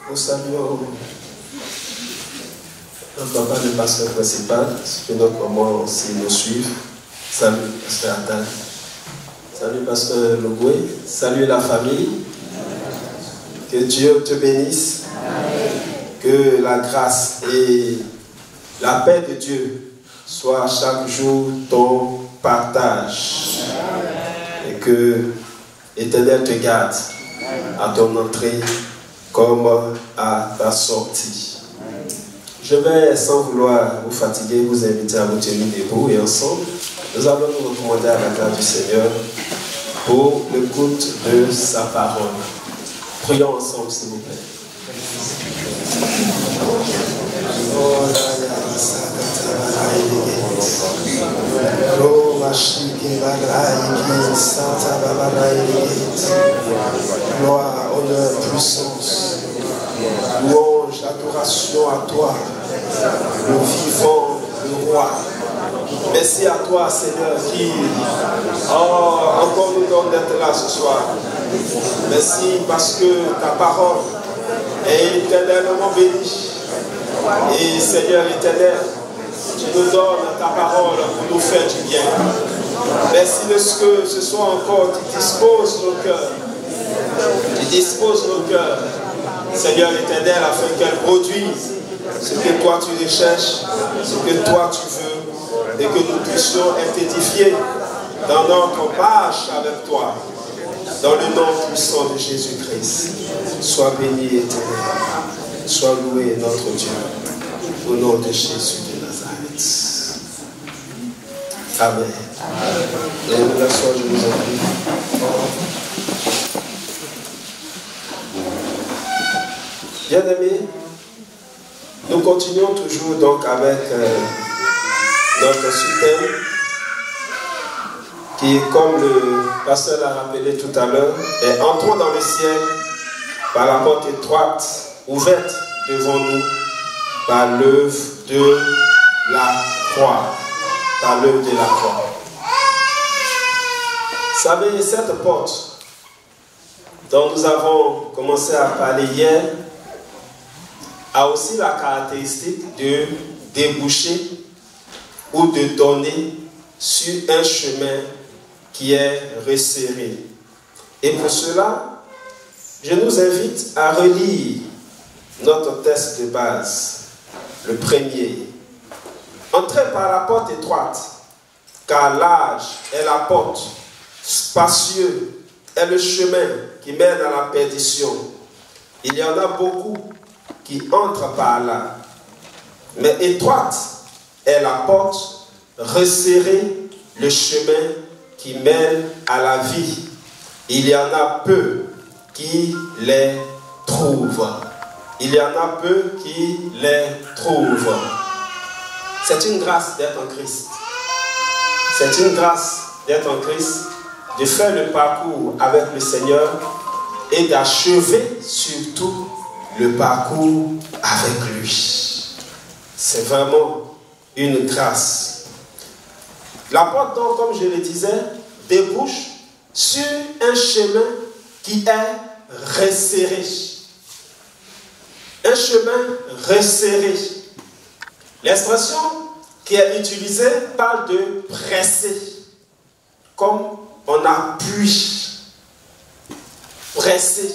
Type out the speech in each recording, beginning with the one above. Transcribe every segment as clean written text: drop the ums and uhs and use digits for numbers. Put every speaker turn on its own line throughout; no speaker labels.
Nous saluons notre papa, le pasteur principal, que notre maman aussi nous suivent. Salut, pasteur Attal. Salut, pasteur Logoué. Salut la famille. Que Dieu te bénisse. Que la grâce et la paix de Dieu soient chaque jour ton partage. Et que l'Éternel te garde à ton entrée comme à ta sortie. Je vais, sans vouloir vous fatiguer, vous inviter à vous tenir debout et ensemble, nous allons nous recommander à la grâce du Seigneur pour l'écoute de sa parole. Prions ensemble, s'il vous plaît. Gloire, honneur, puissance, louange, adoration à toi, le vivant, le roi. Merci à toi, Seigneur, qui encore nous donne d'être là ce soir. Merci parce que ta parole est éternellement bénie. Et Seigneur éternel, tu nous donnes ta parole pour nous faire du bien. Merci de ce que ce soir encore tu disposes nos cœurs. Tu disposes nos cœurs, Seigneur éternel, afin qu'elles produisent ce que toi tu recherches, ce que toi tu veux, et que nous puissions être édifiés dans notre marche avec toi. Dans le nom puissant de Jésus-Christ, sois béni éternel, sois loué notre Dieu, au nom de Jésus de Nazareth. Amen. Et nous la soir, je vous en prie. Bien-aimés, nous continuons toujours donc avec notre sous-thème qui, comme le pasteur l'a rappelé tout à l'heure, est entrons dans le ciel par la porte étroite, ouverte devant nous, par l'œuvre de la croix. Par l'œuvre de la croix. Vous savez, cette porte dont nous avons commencé à parler hier a aussi la caractéristique de déboucher ou de donner sur un chemin qui est resserré. Et pour cela, je nous invite à relire notre texte de base, le premier. Entrez par la porte étroite, car large est la porte, spacieux est le chemin qui mène à la perdition. Il y en a beaucoup qui entrent par là. Mais étroite est la porte, resserré le chemin qui mène à la vie. Il y en a peu qui les trouvent. Il y en a peu qui les trouvent. C'est une grâce d'être en Christ. C'est une grâce d'être en Christ, de faire le parcours avec le Seigneur et d'achever surtout le parcours avec lui. C'est vraiment une grâce. La porte, donc, comme je le disais, débouche sur un chemin qui est resserré. Un chemin resserré. L'expression qui est utilisée parle de presser, comme on appuie, presser,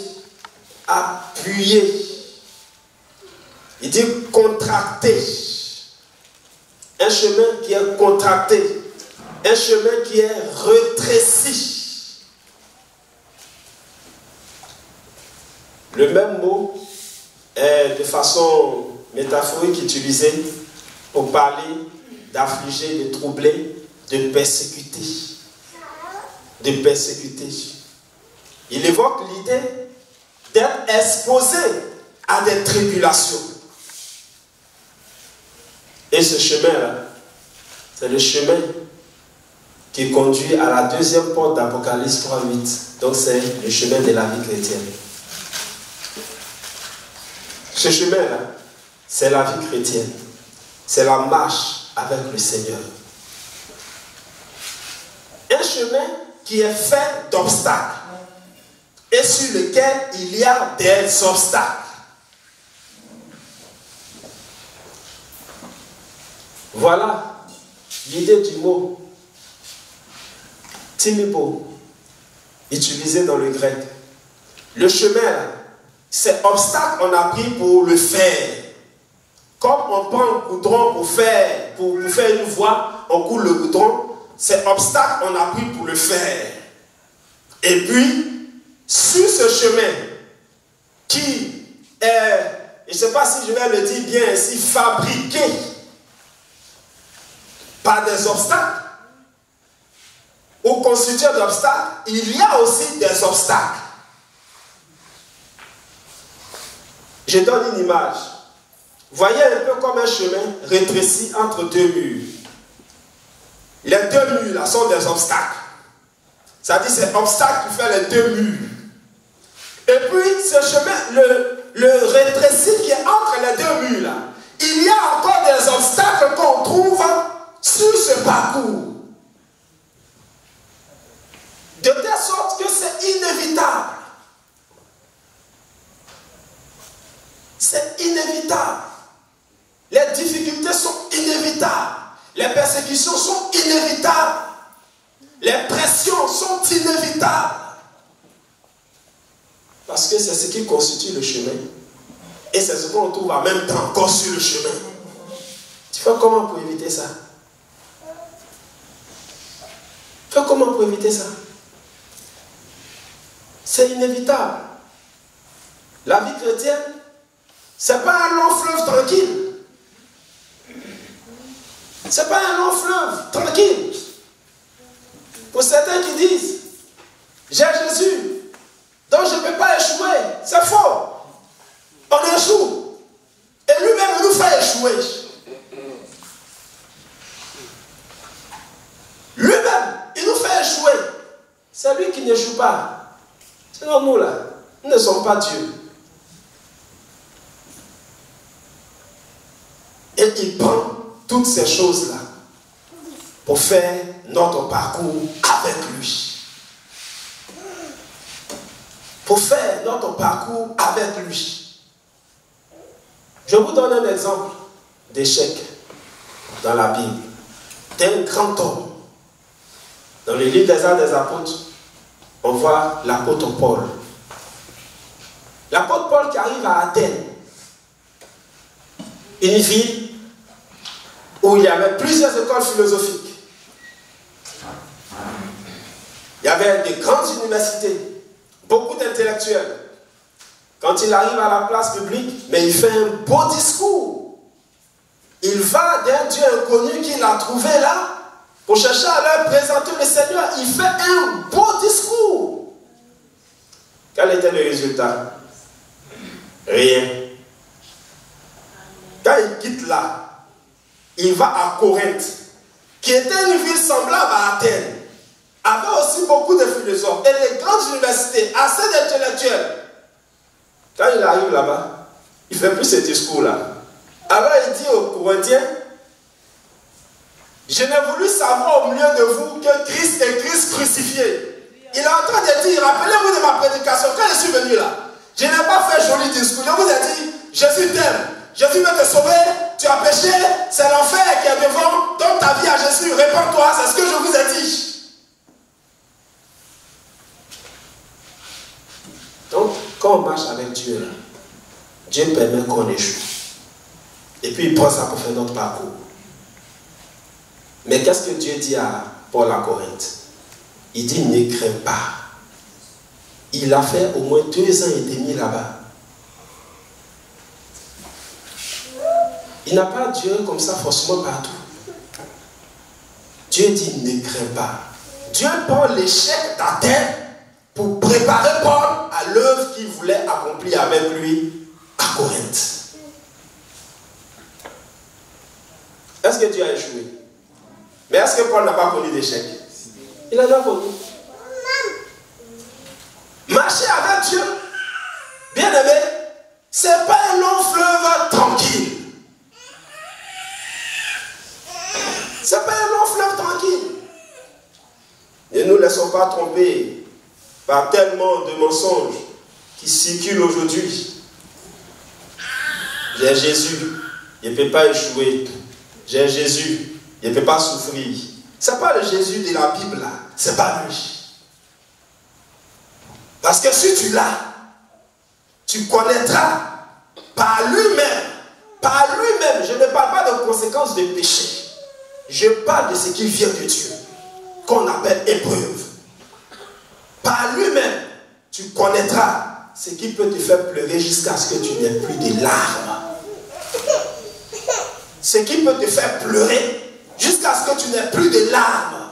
appuyer. Il dit contracter. Un chemin qui est contracté, un chemin qui est retréci. Le même mot est de façon métaphorique utilisé pour parler d'affliger, de troubler, de persécuter. De persécuter. Il évoque l'idée d'être exposé à des tribulations. Et ce chemin-là, c'est le chemin qui conduit à la deuxième porte d'Apocalypse 3:8. Donc c'est le chemin de la vie chrétienne. Ce chemin-là, c'est la vie chrétienne. C'est la marche avec le Seigneur. Un chemin qui est fait d'obstacles et sur lequel il y a des obstacles. Voilà l'idée du mot timipo, utilisé dans le grec. Le chemin, c'est obstacle on a pris pour le faire. Comme on prend le goudron pour faire une voie, on coule le goudron, c'est obstacle on a pris pour le faire. Et puis, sur ce chemin, qui est, je ne sais pas si je vais le dire bien ainsi, fabriqué par des obstacles, ou constitué d'obstacles, il y a aussi des obstacles. Je donne une image. Voyez un peu comme un chemin rétréci entre deux murs. Les deux murs là sont des obstacles. Ça dit c'est obstacle qui fait les deux murs. Et puis ce chemin, le rétréci qui est entre les deux murs là, il y a encore des obstacles qu'on trouve sur ce parcours. De telle sorte que c'est inévitable. C'est inévitable. Les difficultés sont inévitables. Les persécutions sont inévitables. Les pressions sont inévitables. Parce que c'est ce qui constitue le chemin. Et c'est ce qu'on trouve en même temps encore sur le chemin. Tu fais comment pour éviter ça? Tu fais comment pour éviter ça? C'est inévitable. La vie chrétienne, ce n'est pas un long fleuve tranquille. Ce n'est pas un long fleuve tranquille. Pour certains qui disent, j'ai Jésus, donc je ne peux pas échouer. C'est faux. On échoue. Et lui-même nous fait échouer. Lui-même, il nous fait échouer. C'est lui qui n'échoue pas. Sinon nous là, nous ne sommes pas Dieu. Et il prend toutes ces choses-là pour faire notre parcours avec lui. Pour faire notre parcours avec lui. Je vous donne un exemple d'échec dans la Bible. D'un grand homme. Dans le livre des Actes des Apôtres, on voit l'apôtre Paul. L'apôtre Paul qui arrive à Athènes. Une ville où il y avait plusieurs écoles philosophiques. Il y avait de grandes universités, beaucoup d'intellectuels. Quand il arrive à la place publique, mais il fait un beau discours. Il va d'un Dieu inconnu qu'il a trouvé là, pour chercher à leur présenter le Seigneur. Il fait un beau discours. Quel était le résultat? Rien. Quand il quitte là, il va à Corinthe, qui était une ville semblable à Athènes, avait aussi beaucoup de philosophes et des grandes universités, assez d'intellectuels. Quand il arrive là-bas, il ne fait plus ce discours-là. Alors il dit aux Corinthiens, je n'ai voulu savoir au milieu de vous que Christ est Christ crucifié. Il est en train de dire, rappelez-vous de ma prédication, quand je suis venu là, je n'ai pas fait joli discours, je vous ai dit, Jésus t'aime. Jésus veut te sauver, tu as péché, c'est l'enfer qui est devant, donne ta vie à Jésus, répands-toi, c'est ce que je vous ai dit. Donc, quand on marche avec Dieu, là, Dieu permet qu'on échoue. Et puis il prend ça pour faire notre parcours. Mais qu'est-ce que Dieu dit à Paul à Corinthe? Il dit, ne crains pas. Il a fait au moins 2 ans et demi là-bas. Il n'a pas Dieu comme ça forcément partout. Dieu dit ne crains pas. Dieu prend l'échec d'Athènes pour préparer Paul à l'œuvre qu'il voulait accomplir avec lui à Corinthe. Est-ce que Dieu a échoué? Mais est-ce que Paul n'a pas connu d'échec? Il en a connu. Marcher avec Dieu, bien aimé, ce n'est pas un long fleuve tranquille. Ce n'est pas un long fleuve tranquille. Ne nous laissons pas tromper par tellement de mensonges qui circulent aujourd'hui. J'ai Jésus, il ne peut pas échouer. j'ai Jésus, il ne peut pas souffrir. Ce n'est pas le Jésus de la Bible là, ce n'est pas lui. Parce que si tu l'as, tu connaîtras par lui-même, je ne parle pas de conséquences de péché. Je parle de ce qui vient de Dieu, qu'on appelle épreuve. Par lui-même, tu connaîtras ce qui peut te faire pleurer jusqu'à ce que tu n'aies plus de larmes. Ce qui peut te faire pleurer jusqu'à ce que tu n'aies plus de larmes.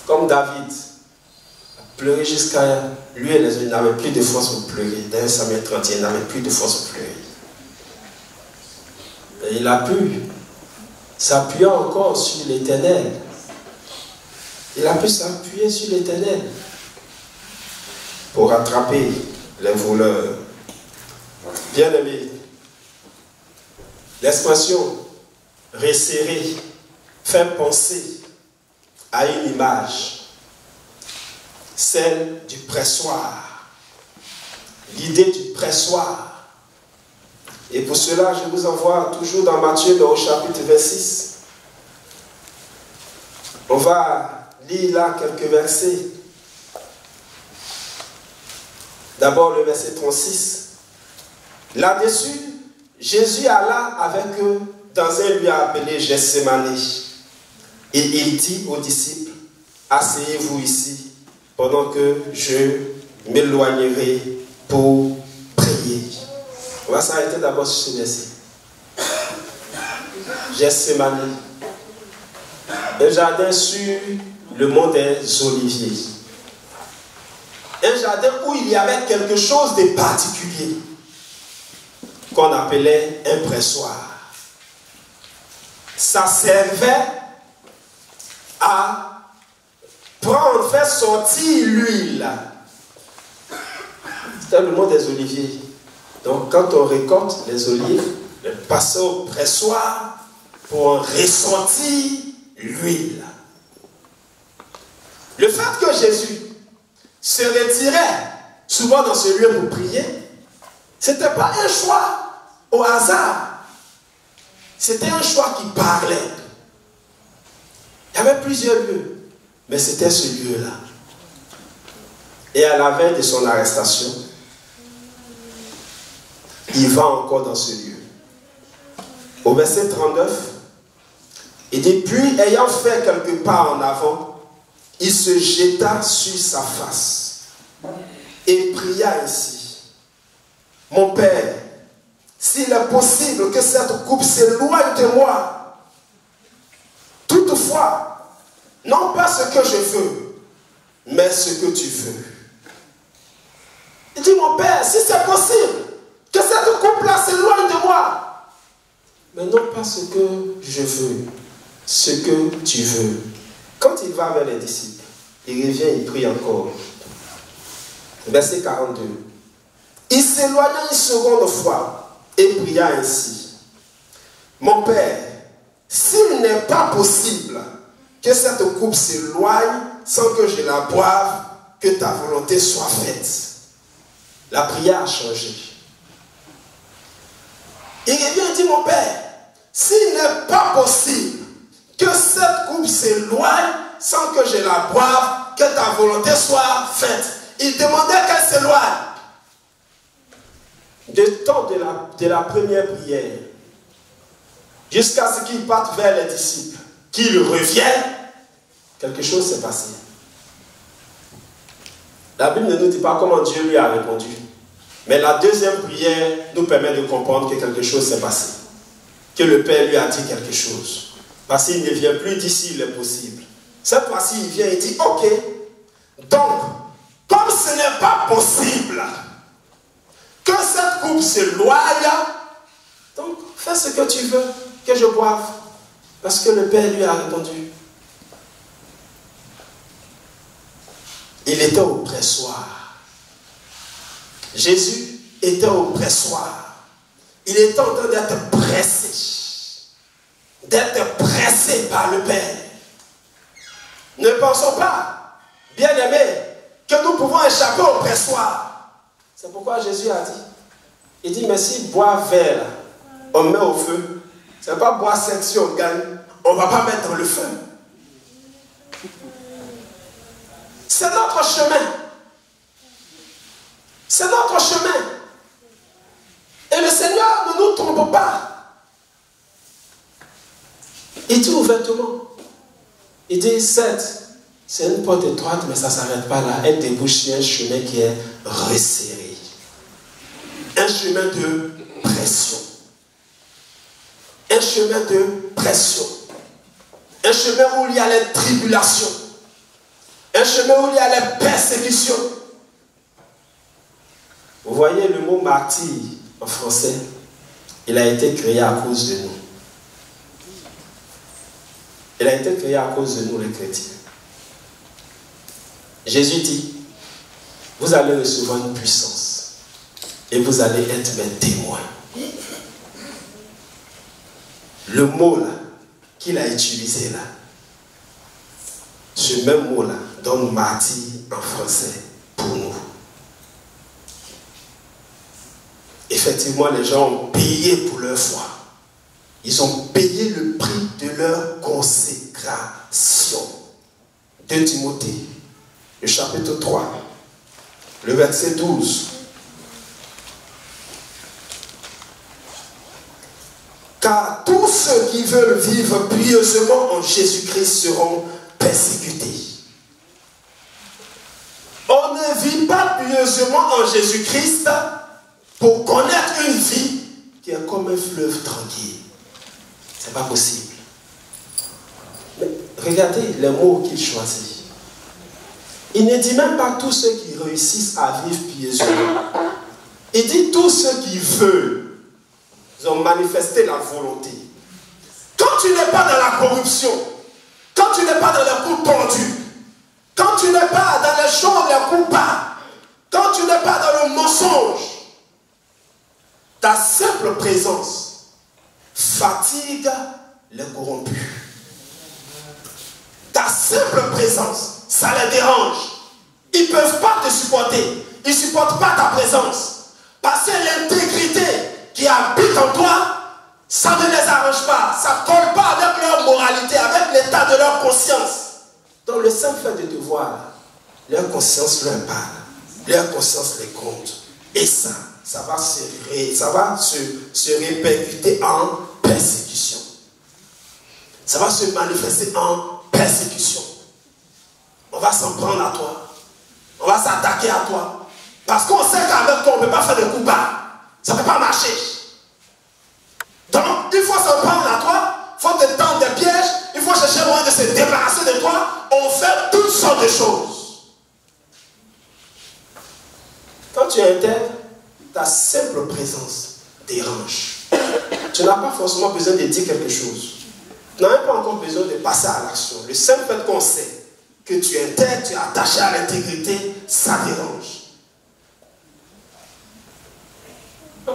Comme David a pleuré jusqu'à... Lui et les autres n'avaient plus de force pour pleurer. Dans 1 Samuel 31, il n'avait plus de force pour pleurer. Et il a pu s'appuyer encore sur l'Éternel. Il a pu s'appuyer sur l'Éternel pour rattraper les voleurs. Bien-aimés, l'expression resserrer fait penser à une image, celle du pressoir. L'idée du pressoir. Et pour cela, je vous envoie toujours dans Matthieu, au chapitre 26. On va lire là quelques versets. D'abord le verset 36. Là-dessus, Jésus alla avec eux dans un lieu appelé Gethsémani. Et il dit aux disciples, asseyez-vous ici pendant que je m'éloignerai pour prier. On va s'arrêter d'abord sur ce verset. Gethsémani. Un jardin sur le mont des Oliviers. Un jardin où il y avait quelque chose de particulier qu'on appelait un pressoir. Ça servait à prendre, faire sortir l'huile. C'était le mont des Oliviers. Donc quand on récolte les olives, on passe au pressoir pour ressortir l'huile. Le fait que Jésus se retirait souvent dans ce lieu pour prier, ce n'était pas un choix au hasard. C'était un choix qui parlait. Il y avait plusieurs lieux, mais c'était ce lieu-là. Et à la veille de son arrestation, il va encore dans ce lieu. Au verset 39, il dit, puis ayant fait quelques pas en avant, il se jeta sur sa face et pria ainsi. Mon Père, s'il est possible que cette coupe s'éloigne de moi, toutefois, non pas ce que je veux, mais ce que tu veux. Il dit, mon Père, si c'est possible, que cette coupe-là s'éloigne de moi, mais non pas ce que je veux, ce que tu veux. Quand il va vers les disciples, il revient, il prie encore. Verset 42. Il s'éloigna une seconde fois et pria ainsi. Mon Père, s'il n'est pas possible que cette coupe s'éloigne sans que je la boive, que ta volonté soit faite. La prière a changé. Il revient et dit, mon Père, s'il n'est pas possible que cette coupe s'éloigne sans que je la boive, que ta volonté soit faite. Il demandait qu'elle s'éloigne. Du temps de la première prière, jusqu'à ce qu'il parte vers les disciples, qu'il revienne, quelque chose s'est passé. La Bible ne nous dit pas comment Dieu lui a répondu. Mais la deuxième prière nous permet de comprendre que quelque chose s'est passé. Que le Père lui a dit quelque chose. Parce qu'il ne vient plus d'ici, il est possible. Cette fois-ci, il vient et dit, ok, donc, comme ce n'est pas possible que cette coupe s'éloigne, donc fais ce que tu veux, que je boive. Parce que le Père lui a répondu. Il était au pressoir. Jésus était au pressoir. Il était en train d'être pressé. D'être pressé par le Père. Ne pensons pas, bien-aimés, que nous pouvons échapper au pressoir. C'est pourquoi Jésus a dit, il dit, mais si bois verre, on met au feu, Ce n'est pas bois sec si on gagne. On ne va pas mettre dans le feu. C'est notre chemin. C'est notre chemin. Et le Seigneur ne nous trompe pas. Il dit ouvertement. Il dit, certes, c'est une porte étroite, mais ça ne s'arrête pas là. Elle débouche sur un chemin qui est resserré. Un chemin de pression. Un chemin de pression. Un chemin où il y a les tribulations. Un chemin où il y a les persécutions. Vous voyez le mot martyr en français, il a été créé à cause de nous. Il a été créé à cause de nous les chrétiens. Jésus dit, vous allez recevoir une puissance et vous allez être mes témoins. Le mot là, qu'il a utilisé là, ce même mot là, donne martyr en français pour nous. Effectivement, les gens ont payé pour leur foi. Ils ont payé le prix de leur consécration. 2 Timothée, le chapitre 3, le verset 12. Car tous ceux qui veulent vivre pieusement en Jésus-Christ seront persécutés. On ne vit pas pieusement en Jésus-Christ pour connaître une vie qui est comme un fleuve tranquille. Ce n'est pas possible. Mais regardez les mots qu'il choisit. Il ne dit même pas tous ceux qui réussissent à vivre pieusement. Il dit tous ceux qui veulent. Ils ont manifesté la volonté. Quand tu n'es pas dans la corruption, quand tu n'es pas dans les coups tordus, quand tu n'es pas dans les choses les coups bas, quand tu n'es pas dans le mensonge, ta simple présence fatigue les corrompus. Ta simple présence, ça les dérange. Ils ne peuvent pas te supporter. Ils ne supportent pas ta présence. Parce que l'intégrité qui habite en toi, ça ne les arrange pas. Ça ne colle pas avec leur moralité, avec l'état de leur conscience. Donc le simple fait de te voir, leur conscience leur parle. Leur conscience les compte. Et ça va se répercuter en persécution. Ça va se manifester en persécution. On va s'en prendre à toi. On va s'attaquer à toi. Parce qu'on sait qu'avec toi, on ne peut pas faire de coups bas. Ça ne peut pas marcher. Donc, il faut s'en prendre à toi. Il faut te tendre des pièges. Il faut chercher moyen de se débarrasser de toi. On fait toutes sortes de choses. Quand tu intègres, ta simple présence dérange. Tu n'as pas forcément besoin de dire quelque chose. Tu n'as même pas encore besoin de passer à l'action. Le simple fait qu'on sait que tu intègres, tu es attaché à l'intégrité, ça dérange.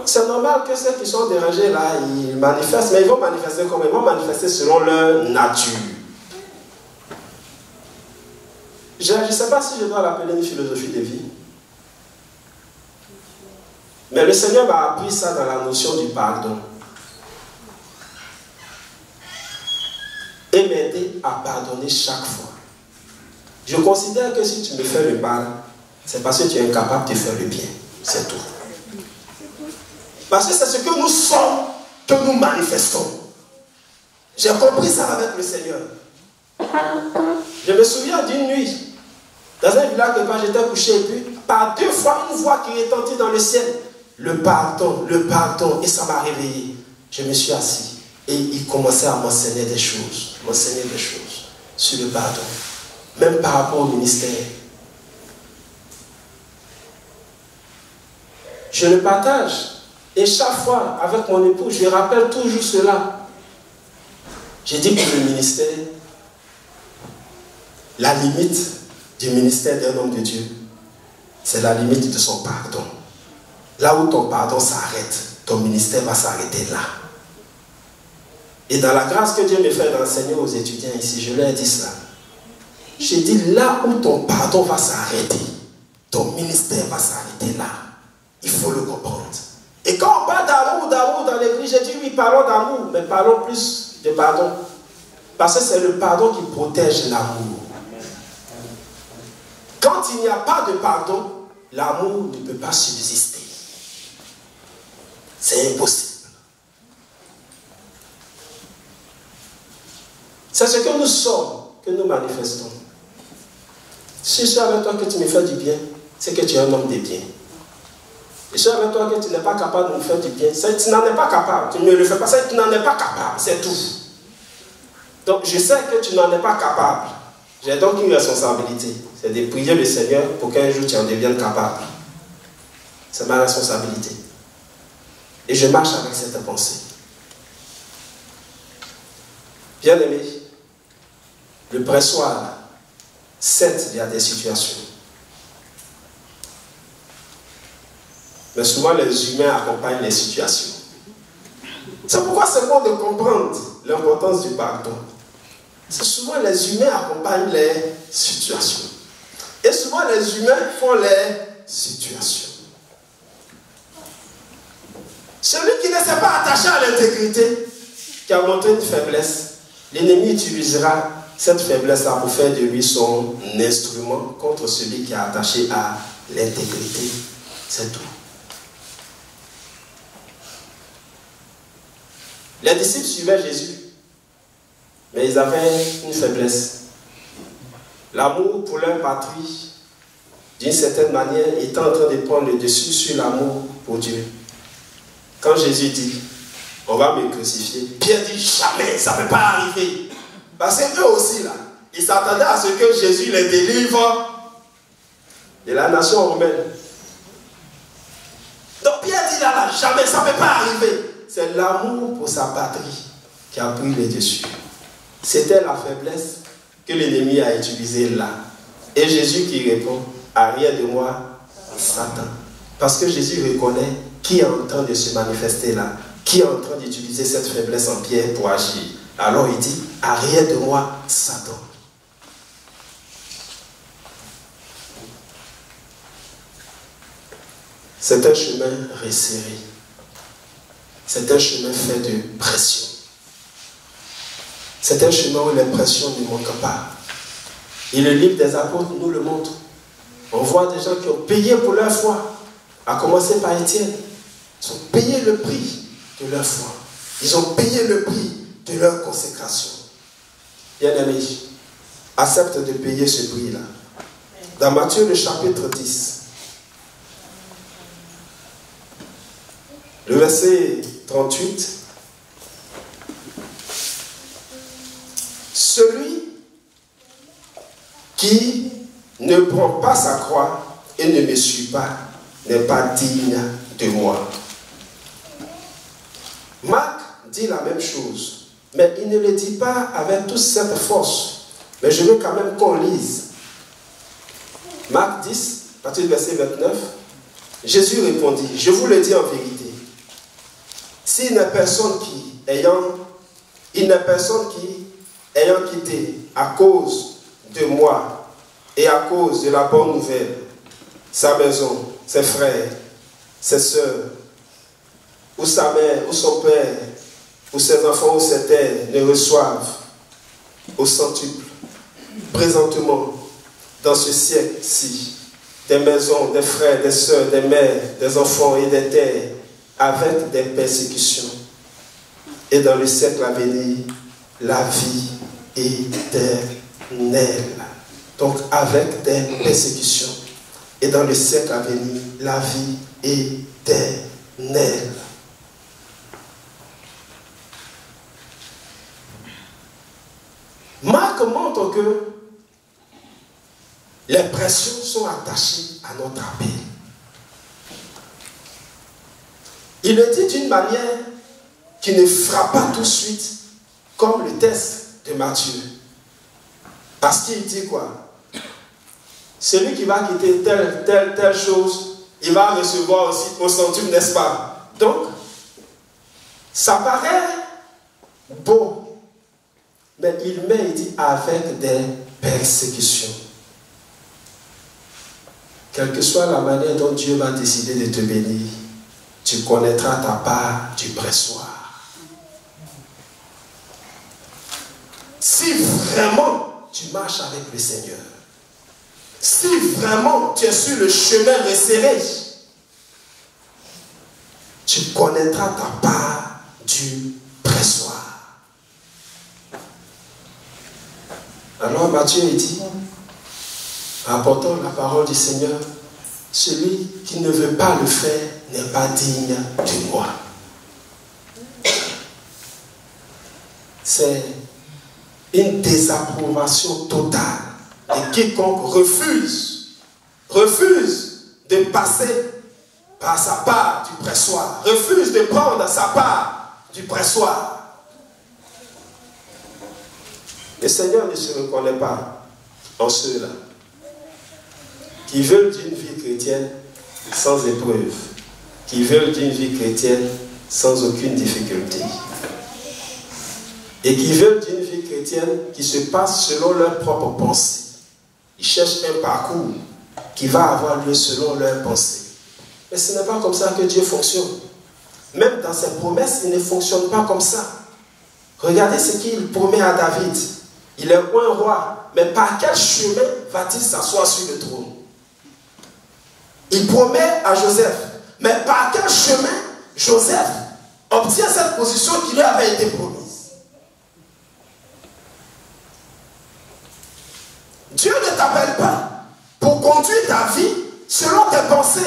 C'est normal que ceux qui sont dérangés là, ils manifestent, mais ils vont manifester comment? Ils vont manifester selon leur nature. Je ne sais pas si je dois l'appeler une philosophie de vie. Mais le Seigneur m'a appris ça dans la notion du pardon. Et m'aider à pardonner chaque fois. Je considère que si tu me fais le mal, c'est parce que tu es incapable de faire le bien. C'est tout. Parce que c'est ce que nous sommes que nous manifestons. J'ai compris ça avec le Seigneur. Je me souviens d'une nuit, dans un village de j'étais couché et puis par 2 fois une voix qui retentit dans le ciel. Le pardon, et ça m'a réveillé. Je me suis assis et il commençait à m'enseigner des choses, sur le pardon, même par rapport au ministère. Je le partage et chaque fois avec mon époux, je lui rappelle toujours cela. J'ai dit pour le ministère, la limite du ministère d'un homme de Dieu, c'est la limite de son pardon. Là où ton pardon s'arrête, ton ministère va s'arrêter là. Et dans la grâce que Dieu me fait d'enseigner aux étudiants ici, je leur ai dit ça. J'ai dit, là où ton pardon va s'arrêter, ton ministère va s'arrêter là. Il faut le comprendre. Et quand on parle d'amour dans l'église, j'ai dit oui, parlons d'amour, mais parlons plus de pardon. Parce que c'est le pardon qui protège l'amour. Quand il n'y a pas de pardon, l'amour ne peut pas subsister. C'est impossible. C'est ce que nous sommes, que nous manifestons. Si je suis avec toi que tu me fais du bien, c'est que tu es un homme de bien. Et je suis avec toi que tu n'es pas capable de me faire du bien, c'est que tu n'en es pas capable. Tu ne me le fais pas, c'est que tu n'en es pas capable, c'est tout. Donc je sais que tu n'en es pas capable. J'ai donc une responsabilité. C'est de prier le Seigneur pour qu'un jour tu en deviennes capable. C'est ma responsabilité. Et je marche avec cette pensée. Bien-aimé, le pressoir, certes, il y a des situations. Mais souvent, les humains accompagnent les situations. C'est pourquoi c'est bon de comprendre l'importance du pardon. C'est souvent les humains accompagnent les situations. Et souvent, les humains font les situations. Celui qui ne s'est pas attaché à l'intégrité, qui a montré une faiblesse, l'ennemi utilisera cette faiblesse-là pour faire de lui son instrument contre celui qui est attaché à l'intégrité. C'est tout. Les disciples suivaient Jésus, mais ils avaient une faiblesse. L'amour pour leur patrie, d'une certaine manière, était en train de prendre le dessus sur l'amour pour Dieu. Quand Jésus dit, on va me crucifier, Pierre dit, jamais, ça ne peut pas arriver. Parce qu'eux aussi, là, ils s'attendaient à ce que Jésus les délivre de la nation romaine. Donc Pierre dit, là, jamais, ça ne peut pas arriver. C'est l'amour pour sa patrie qui a pris le dessus. C'était la faiblesse que l'ennemi a utilisée là. Et Jésus qui répond, arrière de moi, Satan. Parce que Jésus reconnaît qui est en train de se manifester là, qui est en train d'utiliser cette faiblesse en Pierre pour agir. Alors il dit, arrière de moi, Satan. C'est un chemin resserré. C'est un chemin fait de pression. C'est un chemin où les pressions ne manquent pas. Et le livre des apôtres nous le montre. On voit des gens qui ont payé pour leur foi, à commencer par Étienne. Ils ont payé le prix de leur foi. Ils ont payé le prix de leur consécration. Bien-aimé, accepte de payer ce prix-là. Dans Matthieu, le chapitre 10, le verset 38, celui qui ne prend pas sa croix et ne me suit pas n'est pas digne de moi. Marc dit la même chose, mais il ne le dit pas avec toute cette force. Mais je veux quand même qu'on lise. Marc 10, à partir du verset 29, Jésus répondit, je vous le dis en vérité, s'il n'est personne qui, ayant quitté à cause de moi et à cause de la bonne nouvelle, sa maison, ses frères, ses soeurs, ou sa mère, ou son père, ou ses enfants, ou ses terres, ne reçoivent au centuple, présentement, dans ce siècle-ci, des maisons, des frères, des soeurs, des mères, des enfants et des terres, avec des persécutions. Et dans le siècle à venir, la vie éternelle. Donc, avec des persécutions. Et dans le siècle à venir, la vie éternelle. Marc montre que les pressions sont attachées à notre appel. Il le dit d'une manière qui ne frappe pas tout de suite, comme le texte de Matthieu. Parce qu'il dit quoi? Celui qui va quitter telle chose, il va recevoir aussi au centuple, n'est-ce pas? Donc, ça paraît beau, mais il dit avec des persécutions. Quelle que soit la manière dont Dieu va décider de te bénir, tu connaîtras ta part du pressoir. Si vraiment tu marches avec le Seigneur, si vraiment tu es sur le chemin resserré, tu connaîtras ta part du pressoir. Alors Matthieu dit, rapportant la parole du Seigneur, celui qui ne veut pas le faire n'est pas digne de moi. C'est une désapprobation totale de quiconque refuse de passer par sa part du pressoir, refuse de prendre sa part du pressoir. Le Seigneur ne se reconnaît pas en ceux-là qui veulent d'une vie chrétienne sans épreuve, qui veulent d'une vie chrétienne sans aucune difficulté, et qui veulent d'une vie chrétienne qui se passe selon leurs propres pensées. Ils cherchent un parcours qui va avoir lieu selon leurs pensées. Mais ce n'est pas comme ça que Dieu fonctionne. Même dans ses promesses, il ne fonctionne pas comme ça. Regardez ce qu'il promet à David. Il est un roi, mais par quel chemin va-t-il s'asseoir sur le trône? Il promet à Joseph, mais par quel chemin Joseph obtient cette position qui lui avait été promise? Dieu ne t'appelle pas pour conduire ta vie selon tes pensées,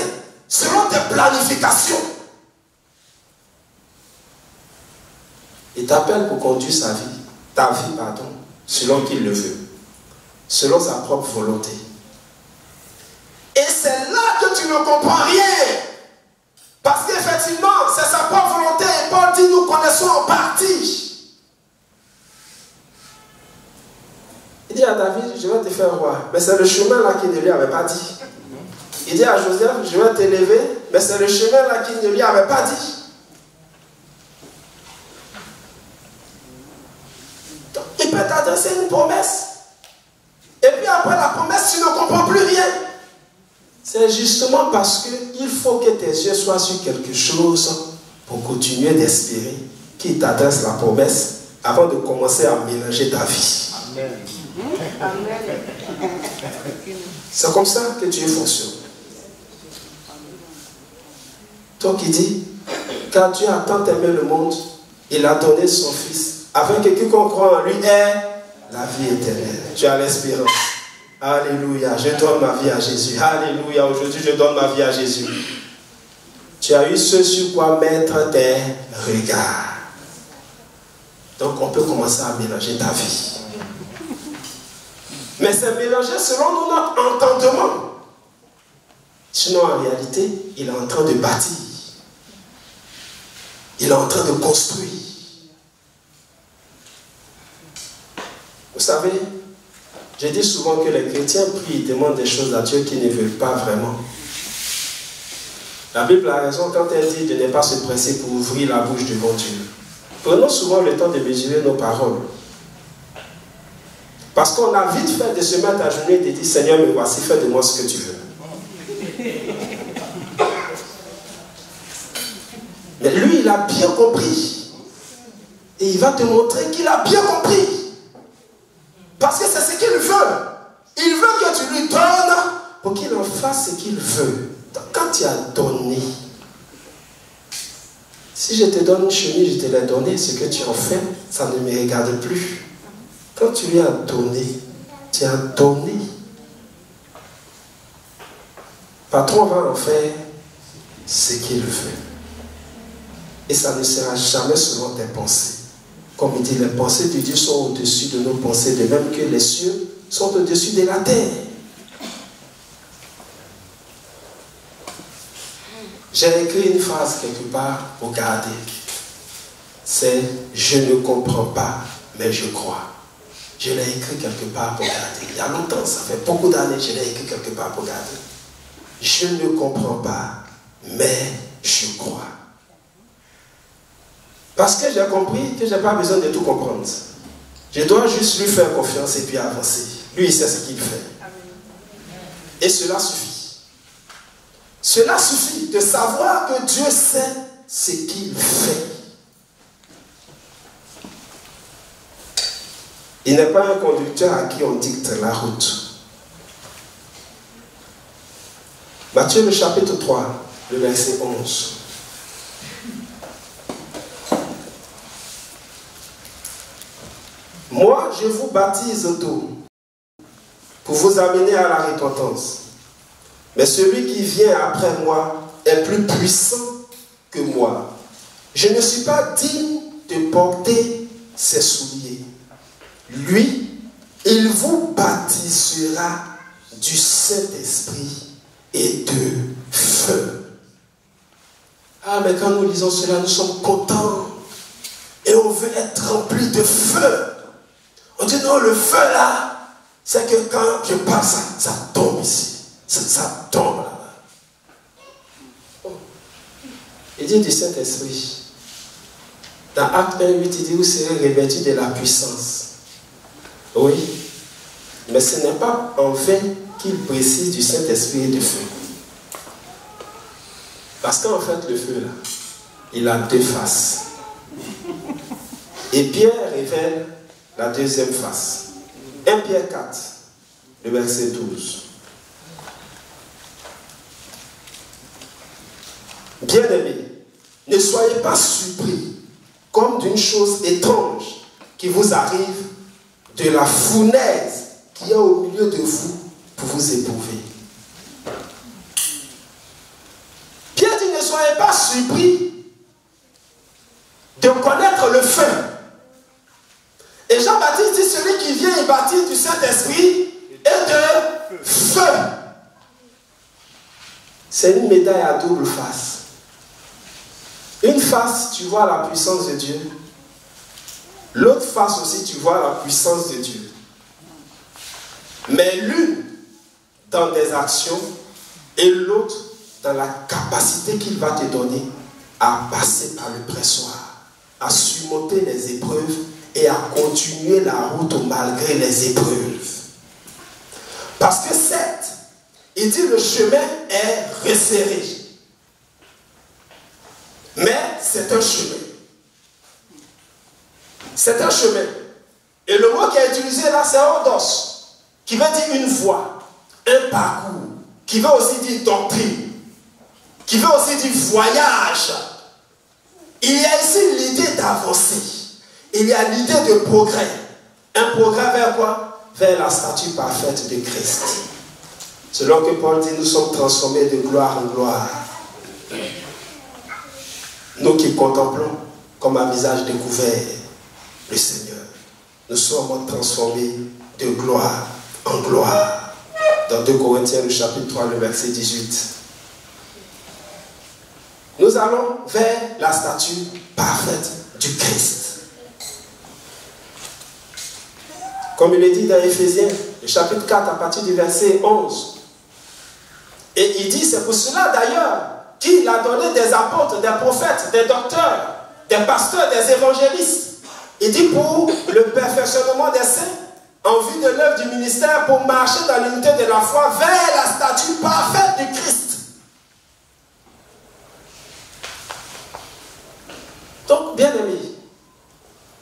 selon tes planifications. Il t'appelle pour conduire ta vie, selon qu'il le veut, selon sa propre volonté. Et c'est là que tu ne comprends rien. Parce qu'effectivement, c'est sa propre volonté. Et Paul dit, nous connaissons en partie. Il dit à David, je vais te faire roi. Mais c'est le chemin là qu'il ne lui avait pas dit. Il dit à Joseph, je vais t'élever. Mais c'est le chemin là qu'il ne lui avait pas dit. Donc, il peut t'adresser une promesse. Et puis après la promesse, tu ne comprends plus rien. C'est justement parce qu'il faut que tes yeux soient sur quelque chose pour continuer d'espérer qu'il t'adresse la promesse avant de commencer à mélanger ta vie. Amen. C'est comme ça que Dieu fonctionne. Toi qui dis, car Dieu a tant aimé le monde, il a donné son Fils, afin que quiconque croit en lui ait la vie éternelle. Tu as l'espérance. Alléluia, je donne ma vie à Jésus. Alléluia, aujourd'hui je donne ma vie à Jésus. Tu as eu ce sur quoi mettre tes regards. Donc on peut commencer à mélanger ta vie. Mais c'est mélangé selon notre entendement. Sinon en réalité, il est en train de bâtir. Il est en train de construire. Vous savez, je dis souvent que les chrétiens prient et demandent des choses à Dieu qu'ils ne veulent pas vraiment. La Bible a raison quand elle dit de ne pas se presser pour ouvrir la bouche devant Dieu. Prenons souvent le temps de mesurer nos paroles. Parce qu'on a vite fait de se mettre à genoux et de dire, Seigneur, me voici, fais de moi ce que tu veux. Mais lui, il a bien compris. Et il va te montrer qu'il a bien compris. Parce que c'est ce qu'il veut. Il veut que tu lui donnes pour qu'il en fasse ce qu'il veut. Donc, quand tu as donné, si je te donne une chemise, je te l'ai donné, ce que tu en fais, ça ne me regarde plus. Quand tu lui as donné, tu as donné. Patron va en faire ce qu'il veut. Et ça ne sera jamais selon tes pensées. Comme il dit, les pensées de Dieu sont au-dessus de nos pensées, de même que les cieux sont au-dessus de la terre. J'ai écrit une phrase quelque part pour garder. C'est « Je ne comprends pas, mais je crois ». Je l'ai écrit quelque part pour garder. Il y a longtemps, ça fait beaucoup d'années, je l'ai écrit quelque part pour garder. Je ne comprends pas, mais je crois. Parce que j'ai compris que je n'ai pas besoin de tout comprendre. Je dois juste lui faire confiance et puis avancer. Lui, il sait ce qu'il fait. Et cela suffit. Cela suffit de savoir que Dieu sait ce qu'il fait. Il n'est pas un conducteur à qui on dicte la route. Matthieu le chapitre 3, le verset 11. Moi, je vous baptise d'eau pour vous amener à la repentance. Mais celui qui vient après moi est plus puissant que moi. Je ne suis pas digne de porter ses souliers. Lui, il vous baptisera du Saint-Esprit et de feu. Ah, mais quand nous lisons cela, nous sommes contents. Et on veut être rempli de feu. On dit non, le feu là, c'est que quand je passe, ça tombe ici. Ça tombe là-bas. Il dit du Saint-Esprit. Dans Acte 1:8, il dit vous serez revêtus de la puissance. Oui, mais ce n'est pas en vain qu'il précise du Saint-Esprit et du feu. Parce qu'en fait, le feu là, il a deux faces. Et Pierre révèle la deuxième face. 1 Pierre 4, le verset 12. Bien-aimés, ne soyez pas surpris comme d'une chose étrange qui vous arrive de la fournaise qui est au milieu de vous pour vous éprouver. Pierre dit, ne soyez pas surpris de connaître le feu. Et Jean-Baptiste dit, celui qui vient et baptise du Saint-Esprit et de feu. C'est une médaille à double face. Une face, tu vois la puissance de Dieu. L'autre face aussi, tu vois la puissance de Dieu. Mais l'une dans des actions et l'autre dans la capacité qu'il va te donner à passer par le pressoir, à surmonter les épreuves et à continuer la route malgré les épreuves. Parce que certes, il dit le chemin est resserré. Mais c'est un chemin. C'est un chemin. Et le mot qui est utilisé là, c'est odos, qui veut dire une voie, un parcours, qui veut aussi dire doctrine, qui veut aussi dire voyage. Il y a ici l'idée d'avancer. Il y a l'idée de progrès. Un progrès vers quoi? Vers la statue parfaite de Christ. Selon que Paul dit, nous sommes transformés de gloire en gloire. Nous qui contemplons comme un visage découvert le Seigneur, nous sommes transformés de gloire en gloire. Dans 2 Corinthiens, le chapitre 3, le verset 18. Nous allons vers la statue parfaite du Christ. Comme il est dit dans Éphésiens, le chapitre 4, à partir du verset 11. Et il dit, c'est pour cela d'ailleurs qu'il a donné des apôtres, des prophètes, des docteurs, des pasteurs, des évangélistes. Il dit pour le perfectionnement des saints, en vue de l'œuvre du ministère, pour marcher dans l'unité de la foi vers la statue parfaite du Christ. Donc, bien aimé,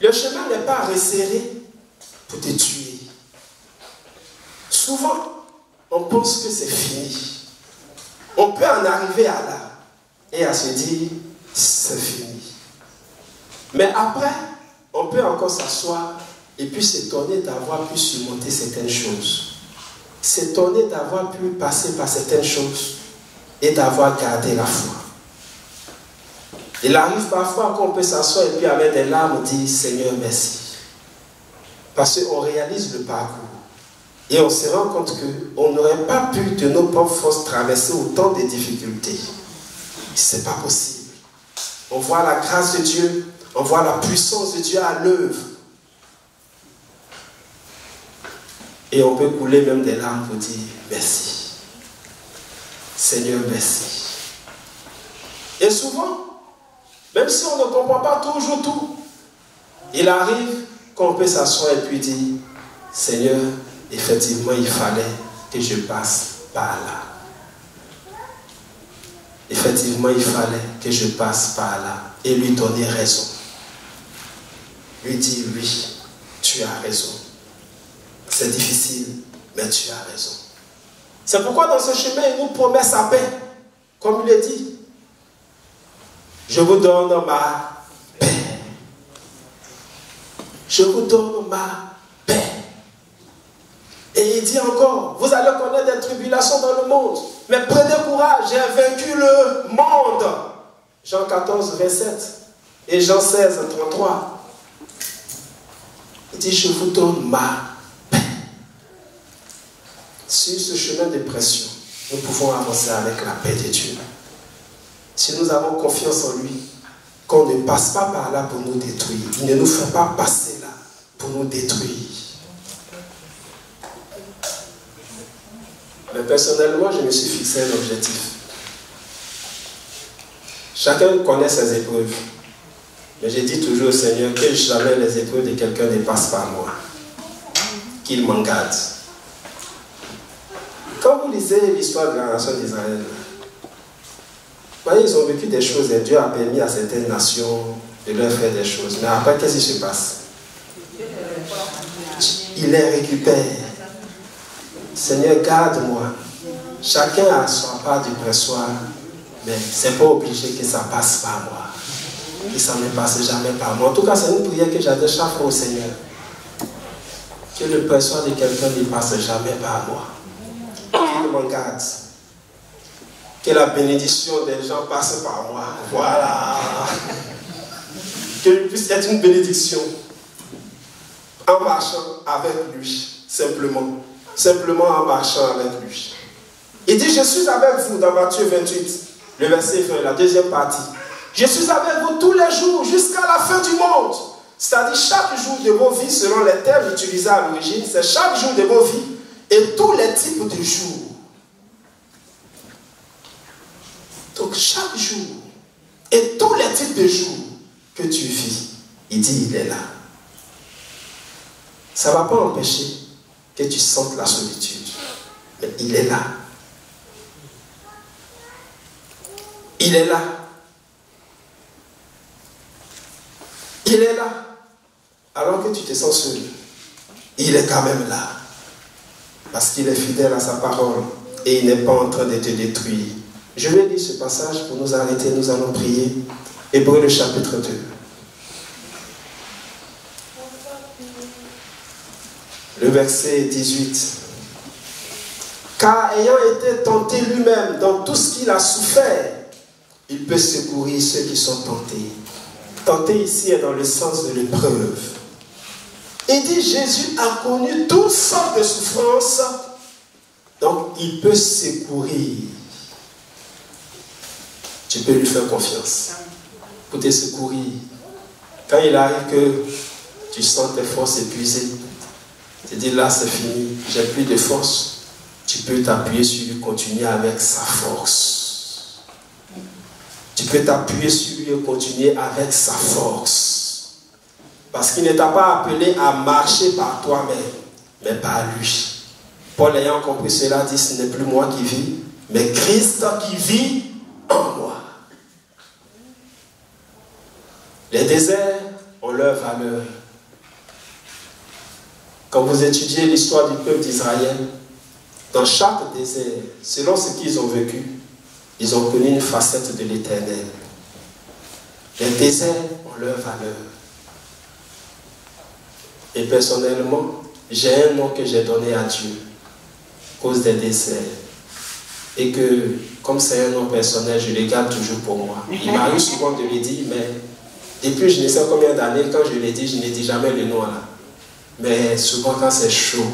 le chemin n'est pas resserré pour te tuer. Souvent, on pense que c'est fini. On peut en arriver à là et à se dire, c'est fini. Mais après, on peut encore s'asseoir et puis s'étonner d'avoir pu surmonter certaines choses. S'étonner d'avoir pu passer par certaines choses et d'avoir gardé la foi. Il arrive parfois qu'on peut s'asseoir et puis avec des larmes dire, Seigneur, merci. Parce qu'on réalise le parcours. Et on se rend compte qu'on n'aurait pas pu de nos propres forces traverser autant de difficultés. Ce n'est pas possible. On voit la grâce de Dieu, on voit la puissance de Dieu à l'œuvre. Et on peut couler même des larmes pour dire merci. Seigneur, merci. Et souvent, même si on ne comprend pas toujours tout, il arrive qu'on peut s'asseoir et puis dire, Seigneur, effectivement, il fallait que je passe par là. effectivement, il fallait que je passe par là et lui donner raison. Lui dire, oui, tu as raison. C'est difficile, mais tu as raison. C'est pourquoi dans ce chemin, il nous promet sa paix. Comme il est dit, je vous donne ma paix. Je vous donne ma paix. Et il dit encore, vous allez connaître des tribulations dans le monde. Mais prenez courage, j'ai vaincu le monde. Jean 14, 27 et Jean 16, 33. Il dit, je vous donne ma paix. Sur ce chemin de pression, nous pouvons avancer avec la paix de Dieu. Si nous avons confiance en lui, qu'on ne passe pas par là pour nous détruire. Il ne nous fait pas passer là pour nous détruire. Mais personnellement, je me suis fixé un objectif. Chacun connaît ses épreuves. Mais j'ai dit toujours au Seigneur que jamais les épreuves de quelqu'un ne passent par moi. Qu'il m'en garde. Quand vous lisez l'histoire de la nation d'Israël, ils ont vécu des choses et Dieu a permis à certaines nations de leur faire des choses. Mais après, qu'est-ce qui se passe? Il les récupère. Seigneur, garde-moi. Chacun a son part du pressoir, mais ce n'est pas obligé que ça passe par moi. Que ça ne passe jamais par moi. En tout cas, c'est une prière que j'adore chaque fois au Seigneur. Que le pressoir de quelqu'un ne passe jamais par moi. Qu'il m'en garde. Que la bénédiction des gens passe par moi. Voilà. Que puisse être une bénédiction en marchant avec lui. Simplement. Simplement en marchant avec lui. Il dit, je suis avec vous dans Matthieu 28, le verset 20, la deuxième partie. Je suis avec vous tous les jours jusqu'à la fin du monde. C'est-à-dire chaque jour de vos vies, selon les termes utilisés à l'origine, c'est chaque jour de vos vies et tous les types de jours. Donc chaque jour et tous les types de jours que tu vis, il dit, il est là. Ça ne va pas empêcher que tu sentes la solitude. Mais il est là. Il est là. Il est là. Alors que tu te sens seul, il est quand même là. Parce qu'il est fidèle à sa parole et il n'est pas en train de te détruire. Je vais lire ce passage pour nous arrêter. Nous allons prier. Hébreux le chapitre 2. Le verset 18. Car ayant été tenté lui-même dans tout ce qu'il a souffert, il peut secourir ceux qui sont tentés. Tenté ici est dans le sens de l'épreuve. Il dit Jésus a connu toutes sortes de souffrances, donc il peut secourir. Tu peux lui faire confiance pour te secourir. Quand il arrive que tu sens tes forces épuisées, tu dis là c'est fini, j'ai plus de force. Tu peux t'appuyer sur lui, continuer avec sa force. Tu peux t'appuyer sur lui et continuer avec sa force. Parce qu'il ne t'a pas appelé à marcher par toi-même, mais par lui. Paul ayant compris cela dit, ce n'est plus moi qui vis, mais Christ qui vit en moi. Les déserts ont leur valeur. Quand vous étudiez l'histoire du peuple d'Israël, dans chaque désert, selon ce qu'ils ont vécu, ils ont connu une facette de l'Éternel. Les déserts ont leur valeur. Et personnellement, j'ai un nom que j'ai donné à Dieu, à cause des déserts. Et que, comme c'est un nom personnel, je le garde toujours pour moi. Il m'arrive souvent de le dire, mais depuis je ne sais combien d'années, quand je le dis, je ne dis jamais le nom là. Mais souvent quand c'est chaud,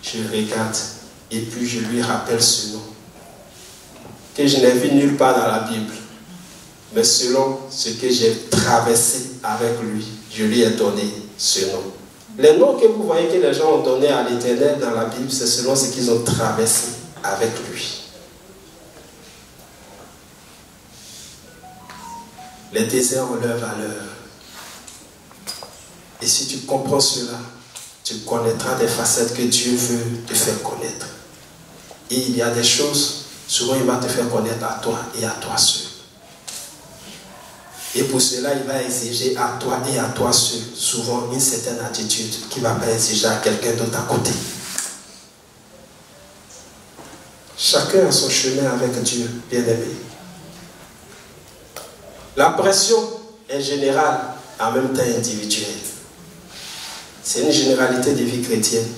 je regarde et puis je lui rappelle ce nom que je n'ai vu nulle part dans la Bible, mais selon ce que j'ai traversé avec lui, je lui ai donné ce nom. Les noms que vous voyez que les gens ont donnés à l'Éternel dans la Bible, c'est selon ce qu'ils ont traversé avec lui. Les déserts ont leur valeur. Et si tu comprends cela, tu connaîtras des facettes que Dieu veut te faire connaître. Et il y a des choses souvent il va te faire connaître à toi et à toi seul. Et pour cela, il va exiger à toi et à toi seul souvent une certaine attitude qu'il ne va pas exiger à quelqu'un d'autre à côté. Chacun a son chemin avec Dieu, bien-aimé. La pression est générale, en même temps individuelle. C'est une généralité de vie chrétienne.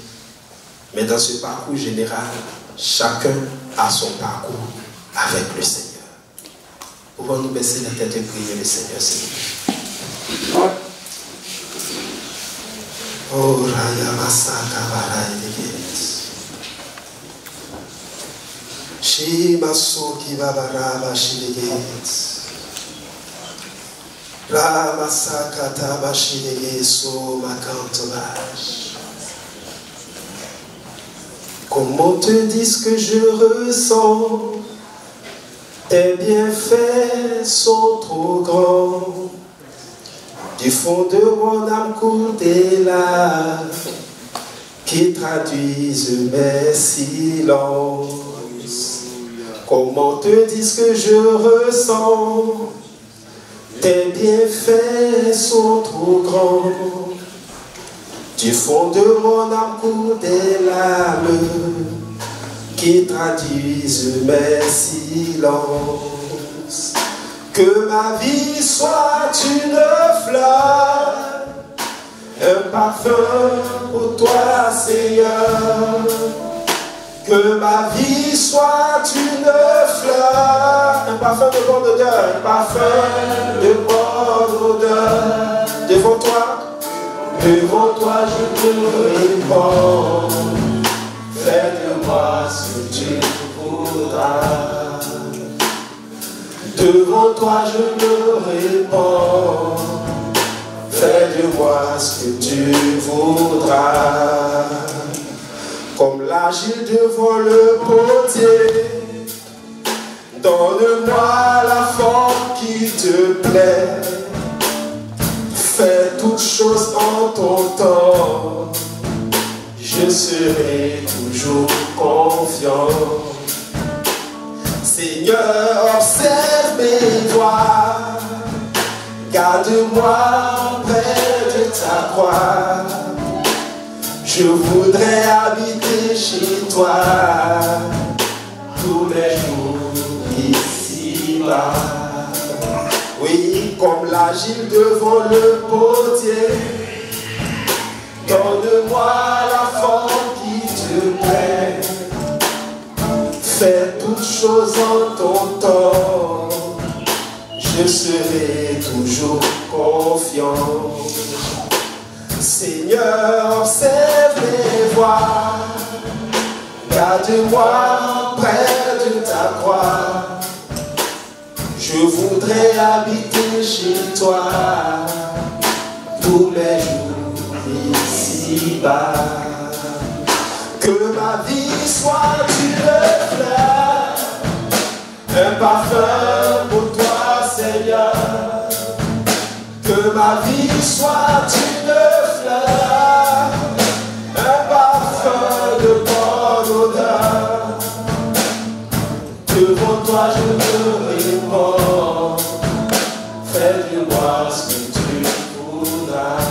Mais dans ce parcours général, chacun a son parcours avec le Seigneur. Pouvons-nous baisser la tête et prier le Seigneur, Seigneur. Oh, Raya Masaka Baraïdegit. Shimaso Kibabaraba Shidegit. Ramasaka Tabashidegit So Makantobash. Comment te dis que je ressens? Tes bienfaits sont trop grands. Du fond de mon âme coulent des larmes qui traduisent mes silences. Comment te dis que je ressens? Tes bienfaits sont trop grands. Du fond de mon âme coulent des larmes qui traduisent mes silences. Que ma vie soit une fleur, un parfum pour toi, Seigneur. Que ma vie soit une fleur, un parfum de bonne odeur, un parfum de bonne odeur. Devant toi je te réponds. Fais de moi ce que tu voudras. Devant toi je me réponds. Fais de moi ce que tu voudras. Comme l'argile devant le potier, donne-moi la forme qui te plaît. Fais toutes choses en ton temps. Je serai toujours confiant. Seigneur, observe mes voies. Garde-moi près de ta croix. Je voudrais habiter chez toi tous les jours ici-bas. Oui, comme l'argile devant le potier. Donne-moi la forme qui te plaît. Fais toutes choses en ton temps. Je serai toujours confiant. Seigneur, observe mes voies. Garde-moi près de ta croix. Je voudrais habiter chez toi tous les jours ici-bas. Que ma vie soit une fleur, un parfum pour toi, Seigneur. Que ma vie soit une fleur, un parfum de bonne odeur. Devant toi je me réponds. Fais de moi ce que tu voudras.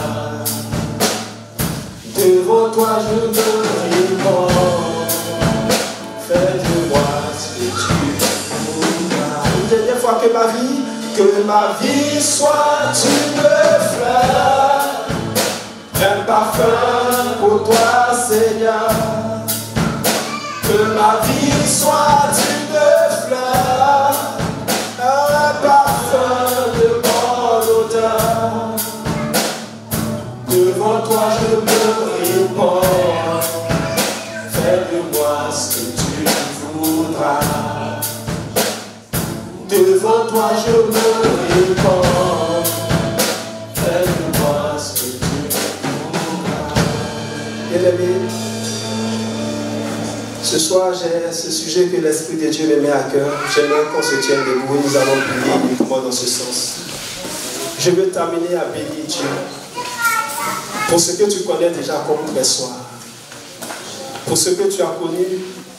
Devant toi je me réponds. Fais de moi ce que tu voudras. Une dernière fois, que ma vie soit une fleur, un parfum pour toi, Seigneur. Que ma vie soit une fleur, un parfum de bonne odeur. Devant toi je me réponds. Fais de moi ce que tu voudras. Devant toi je me réponds. Fais de moi ce que tu voudras. Bien-aimé, ce soir j'ai ce sujet que l'Esprit de Dieu me met à cœur. J'aimerais qu'on se tienne debout et nous allons prier uniquement dans ce sens. Je veux t'amener à bénir Dieu pour ce que tu connais déjà comme très soir, pour ce que tu as connu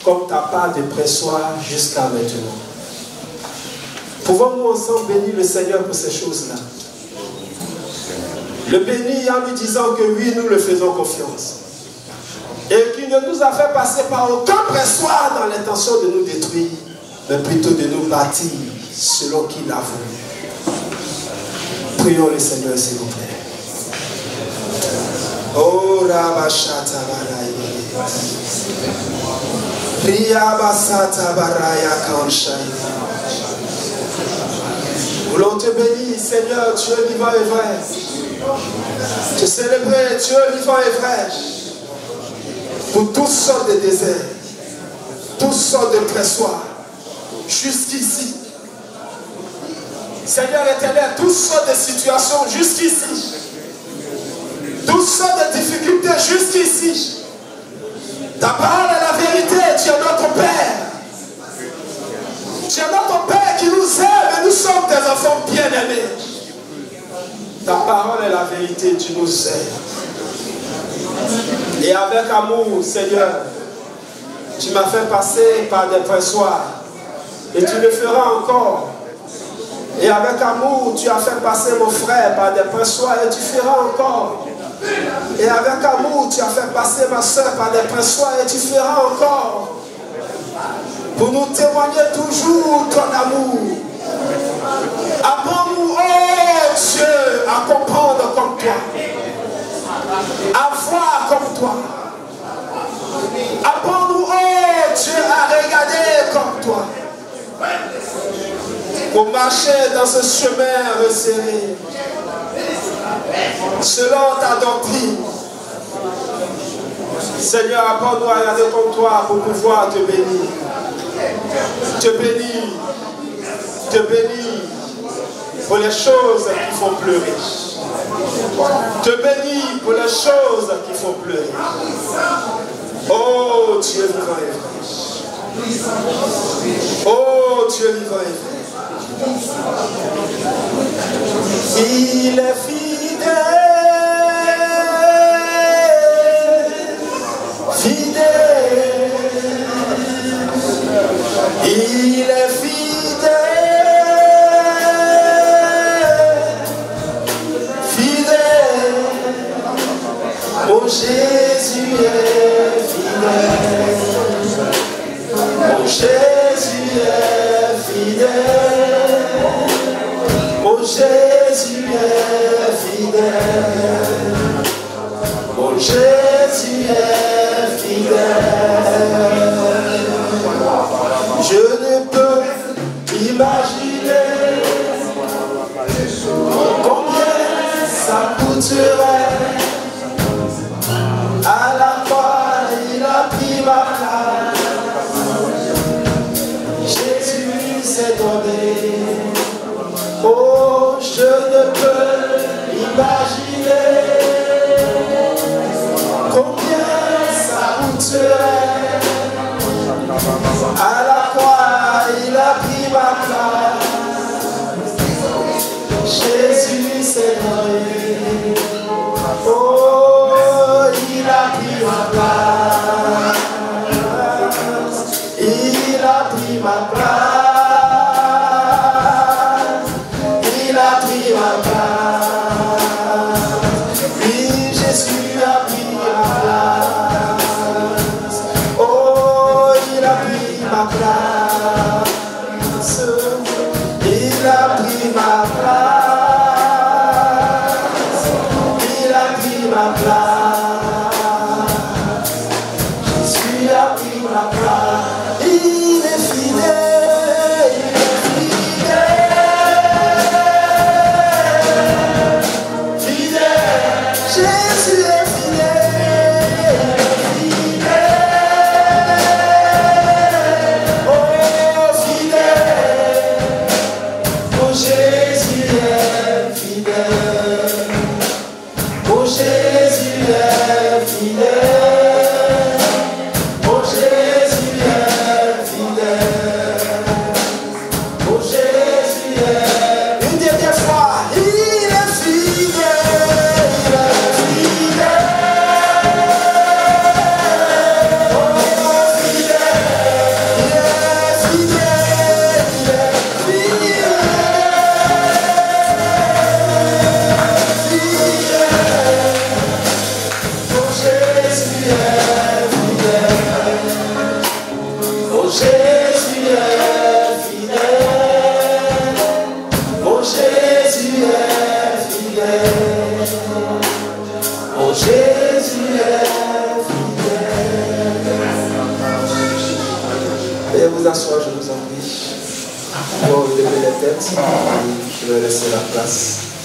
comme ta part de pressoir jusqu'à maintenant. Pouvons-nous ensemble bénir le Seigneur pour ces choses-là? Le bénir en lui disant que oui, nous le faisons confiance. Et qu'il ne nous a fait passer par aucun pressoir dans l'intention de nous détruire, mais plutôt de nous bâtir selon qu'il a voulu. Prions le Seigneur, s'il vous plaît. Oh, Rabashata Baraya. Riyabasata Baraya Kanshaya. Voulons te bénir, Seigneur, tu es vivant et vrai. Te célébrer, tu es vivant et vrai. Pour toutes sortes de déserts, toutes sortes de pressoirs, jusqu'ici. Seigneur éternel, toutes sortes de situations jusqu'ici. Toutes sortes de difficultés jusqu'ici. Ta parole est la vérité, tu es notre Père. Tu es notre Père qui nous aime et nous sommes tes enfants bien-aimés. Ta parole est la vérité, tu nous aimes. Et avec amour, Seigneur, tu m'as fait passer par des pressoirs. Et tu le feras encore. Et avec amour, tu as fait passer mon frère par des pressoirs et tu feras encore. Et avec amour, tu as fait passer ma soeur par des pressoirs et tu feras encore. Pour nous témoigner toujours ton amour. Apprends-nous, oh Dieu, à comprendre comme toi. À voir comme toi. Apprends-nous, oh Dieu, à regarder comme toi. Pour marcher dans ce chemin resserré, selon ta doctrine. Seigneur, apprends-nous à regarder comme toi pour pouvoir te bénir. Te bénir. Te bénir pour les choses qui font pleurer. Te bénir pour les choses qui font pleurer. Oh Dieu vivant et vrai. Oh Dieu vivant et vrai. Il est fidèle, fidèle. Il est fidèle, fidèle. Mon Jésus est fidèle. Mon Jésus est fidèle. Mon Jésus est fidèle. Mon Jésus est fidèle. Je ne peux imaginer combien ça coûterait. À la croix, il a pris ma place. Jésus s'est donné. Oh, je ne peux imaginer combien ça coûterait. À la croix, il a pris ma place. Jésus s'est donné. Oh, il a pris ma place. Il a pris ma place. Il a pris ma place. Oui, Jésus a pris ma place. Oh, il a pris ma place. Il a pris ma place. Il a pris ma place. Jésus a pris ma place. Il est fidèle. Il est fidèle. Fidèle. Jésus est fidèle. Fidèle. Oh, fidèle. Oh, Jésus est Oh, Jésus est fidèle. Veuillez vous asseoir, je vous en prie. Pour lever les têtes, je vais laisser la place.